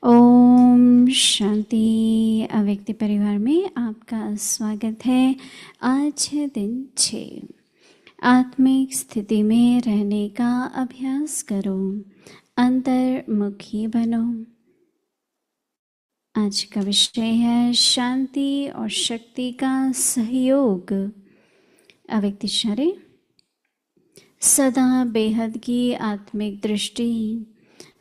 ओम शांति। अव्यक्त परिवार में आपका स्वागत है। आज है दिन 6। आत्मिक स्थिति में रहने का अभ्यास करो, अंतर्मुखी बनो। आज का विषय है शांति और शक्ति का सहयोग। अव्यक्त इशारे। सदा बेहद की आत्मिक दृष्टि,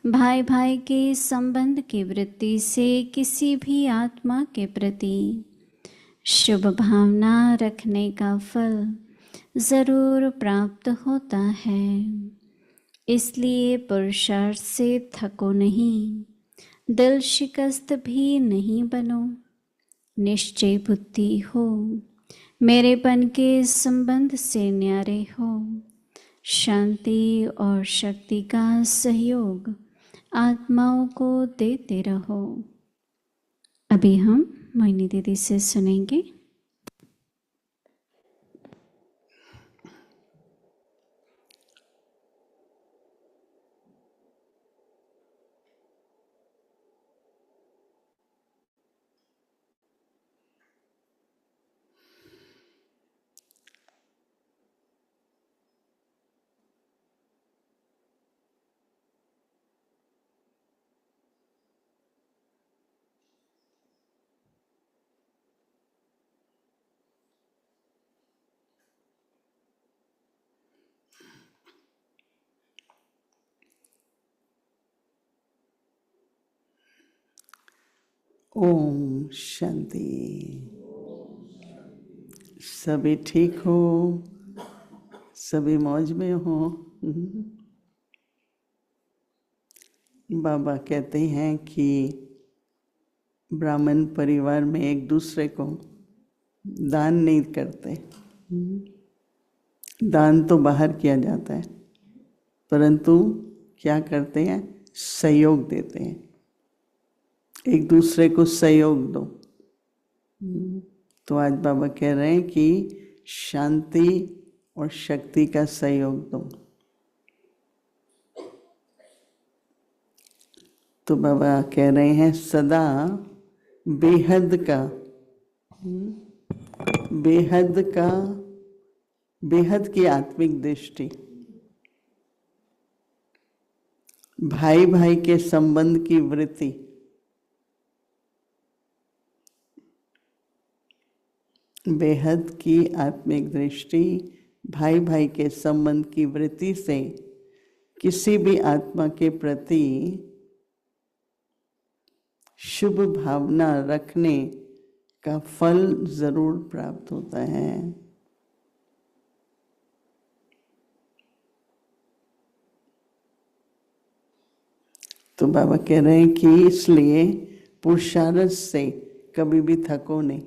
भाई भाई के संबंध की वृत्ति से किसी भी आत्मा के प्रति शुभ भावना रखने का फल ज़रूर प्राप्त होता है। इसलिए पुरुषार्थ से थको नहीं, दिल शिकस्त भी नहीं बनो। निश्चय बुद्धि हो, मेरेपन के संबंध से न्यारे हो। शांति और शक्ति का सहयोग आत्माओं को देते रहो। अभी हम मोहिनी दीदी से सुनेंगे। ओम शांति। सभी ठीक हो, सभी मौज में हो। बाबा कहते हैं कि ब्राह्मण परिवार में एक दूसरे को दान नहीं करते। दान तो बाहर किया जाता है, परंतु क्या करते हैं? सहयोग देते हैं। एक दूसरे को सहयोग दो। तो आज बाबा कह रहे हैं कि शांति और शक्ति का सहयोग दो। तो बाबा कह रहे हैं सदा बेहद की आत्मिक दृष्टि, भाई भाई के संबंध की वृत्ति, बेहद की आत्मिक दृष्टि, भाई भाई के संबंध की वृत्ति से किसी भी आत्मा के प्रति शुभ भावना रखने का फल जरूर प्राप्त होता है। तो बाबा कह रहे हैं कि इसलिए पुरुषार्थ से कभी भी थको नहीं।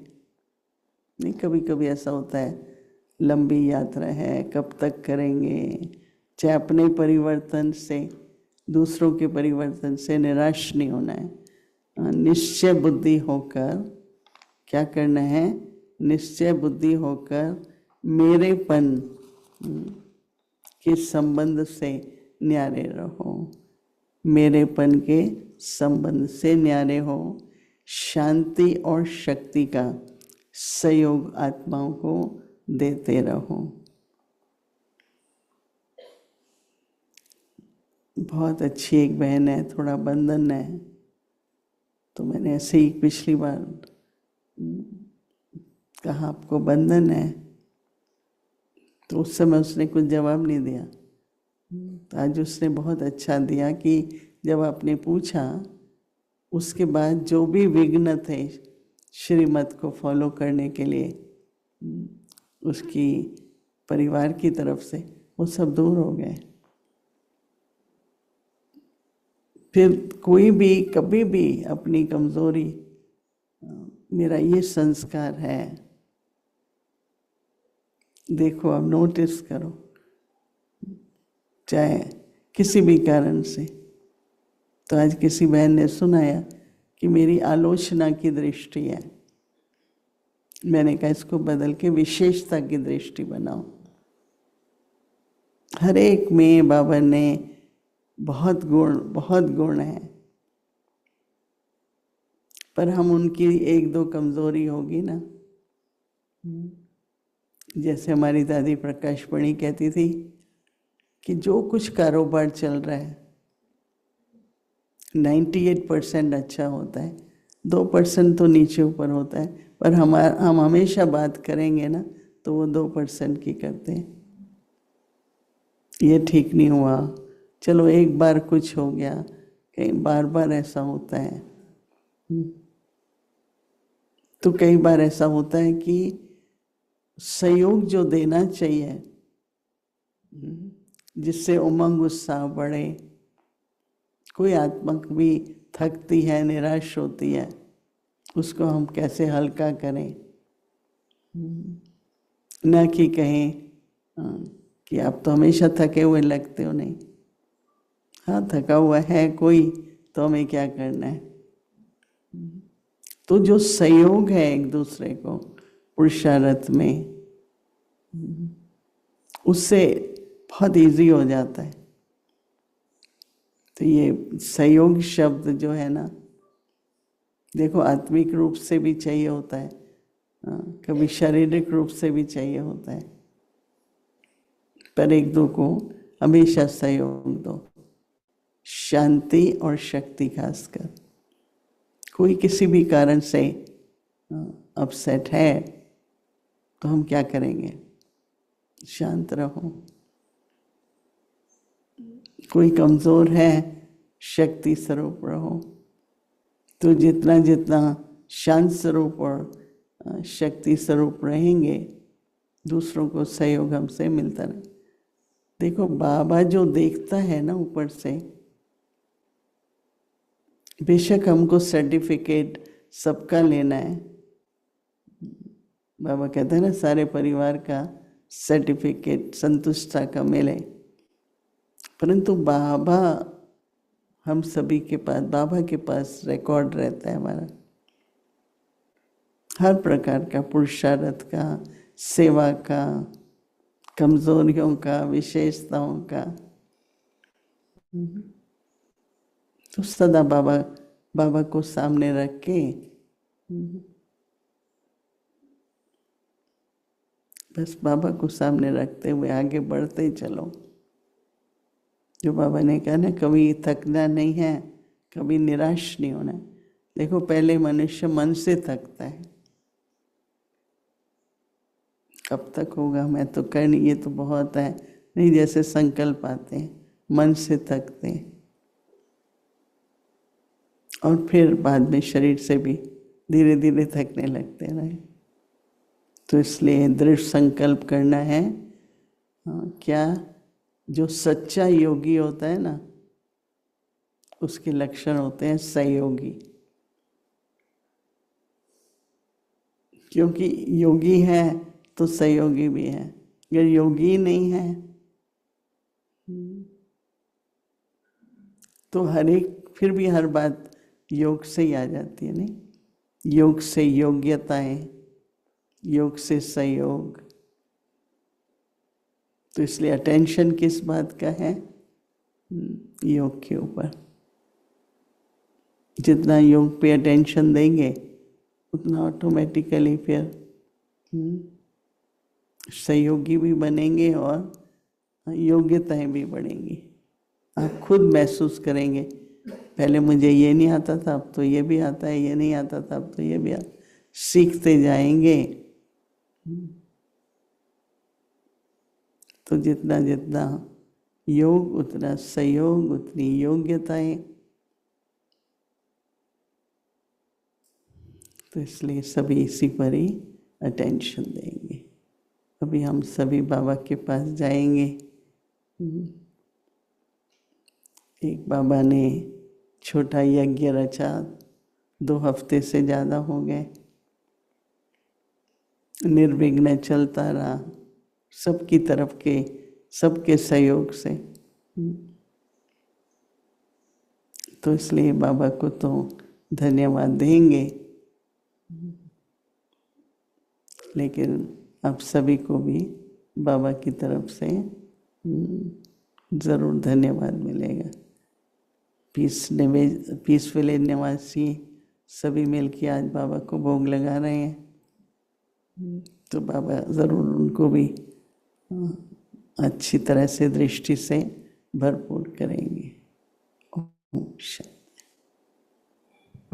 कभी कभी ऐसा होता है, लंबी यात्रा है, कब तक करेंगे। चाहे अपने परिवर्तन से, दूसरों के परिवर्तन से निराश नहीं होना है। निश्चय बुद्धि होकर क्या करना है? निश्चय बुद्धि होकर मेरेपन के संबंध से न्यारे रहो। मेरेपन के संबंध से न्यारे हो। शांति और शक्ति का सहयोग आत्माओं को देते रहो। बहुत अच्छी एक बहन है, थोड़ा बंधन है, तो मैंने ऐसे ही पिछली बार कहा आपको बंधन है, तो उस समय उसने कुछ जवाब नहीं दिया। तो आज उसने बहुत अच्छा दिया कि जब आपने पूछा, उसके बाद जो भी विघ्न थे श्रीमत को फॉलो करने के लिए उसकी परिवार की तरफ से, वो सब दूर हो गए। फिर कोई भी कभी भी अपनी कमजोरी, मेरा ये संस्कार है, देखो अब नोटिस करो, चाहे किसी भी कारण से। तो आज किसी बहन ने सुनाया कि मेरी आलोचना की दृष्टि है। मैंने कहा इसको बदल के विशेषता की दृष्टि बनाओ। हर एक में बाबा ने बहुत गुण है। पर हम उनकी एक दो कमजोरी होगी ना, जैसे हमारी दादी प्रकाशमणि कहती थी कि जो कुछ कारोबार चल रहा है 98% अच्छा होता है, 2% तो नीचे ऊपर होता है, पर हम हमेशा बात करेंगे ना तो वो 2% की करते हैं। ये ठीक नहीं हुआ, चलो एक बार कुछ हो गया, कई बार बार ऐसा होता है। तो कई बार ऐसा होता है कि सहयोग जो देना चाहिए जिससे उमंग उत्साह बढ़े, कोई आत्मा भी थकती है, निराश होती है, उसको हम कैसे हल्का करें, न कि कहें कि आप तो हमेशा थके हुए लगते हो। नहीं, हाँ थका हुआ है कोई तो हमें क्या करना है। तो जो सहयोग है एक दूसरे को पुरुषार्थ में, उससे बहुत इजी हो जाता है। तो ये सहयोग शब्द जो है ना, देखो आत्मिक रूप से भी चाहिए होता है, कभी शारीरिक रूप से भी चाहिए होता है, पर एक दो को हमेशा सहयोग दो। शांति और शक्ति खासकर, कोई किसी भी कारण से अपसेट है तो हम क्या करेंगे, शांत रहो। कोई कमजोर है, शक्ति स्वरूप रहो। तो जितना जितना शांत स्वरूप और शक्ति स्वरूप रहेंगे, दूसरों को सहयोग हमसे मिलता रहे। देखो बाबा जो देखता है ना ऊपर से, बेशक हमको सर्टिफिकेट सबका लेना है, बाबा कहते हैं ना सारे परिवार का सर्टिफिकेट संतुष्टता का मिले, परंतु बाबा हम सभी के पास, बाबा के पास रिकॉर्ड रहता है हमारा हर प्रकार का, पुरुषार्थ का, सेवा का, कमजोरियों का, विशेषताओं का। तो सदा बाबा को सामने रख के बस बाबा को सामने रखते हुए आगे बढ़ते चलो। जो बाबा ने कहा ना, कभी थकना नहीं है, कभी निराश नहीं होना। देखो पहले मनुष्य मन से थकता है, कब तक होगा, मैं तो कर नहीं, ये तो बहुत है, नहीं, जैसे संकल्प आते हैं मन से थकते हैं, और फिर बाद में शरीर से भी धीरे धीरे थकने लगते हैं। तो इसलिए दृढ़ संकल्प करना है। क्या जो सच्चा योगी होता है ना, उसके लक्षण होते हैं सहयोगी, क्योंकि योगी है तो सहयोगी भी है। अगर योगी नहीं है तो हर एक, फिर भी हर बात योग से ही आ जाती है। नहीं, योग से योग्यताएं, योग से सहयोग। तो इसलिए अटेंशन किस बात का है, योग के ऊपर। जितना योग पे अटेंशन देंगे उतना ऑटोमेटिकली फिर सहयोगी भी बनेंगे और योग्यताएं भी बढ़ेंगी। आप खुद महसूस करेंगे, पहले मुझे ये नहीं आता था, अब तो ये भी आता है, ये नहीं आता था, अब तो ये भी आता। सीखते जाएंगे तो जितना जितना योग उतना सहयोग, उतनी योग्यताएं। तो इसलिए सभी इसी पर ही अटेंशन देंगे। अभी हम सभी बाबा के पास जाएंगे। एक बाबा ने छोटा यज्ञ रचा, 2 हफ्ते से ज़्यादा हो गए, निर्विघ्न चलता रहा, सबकी तरफ के, सबके सहयोग से। तो इसलिए बाबा को तो धन्यवाद देंगे, लेकिन आप सभी को भी बाबा की तरफ से ज़रूर धन्यवाद मिलेगा। पीस विलेज निवासी सभी मिल के आज बाबा को भोग लगा रहे हैं, तो बाबा ज़रूर उनको भी अच्छी तरह से दृष्टि से भरपूर करेंगे। ओम शांति।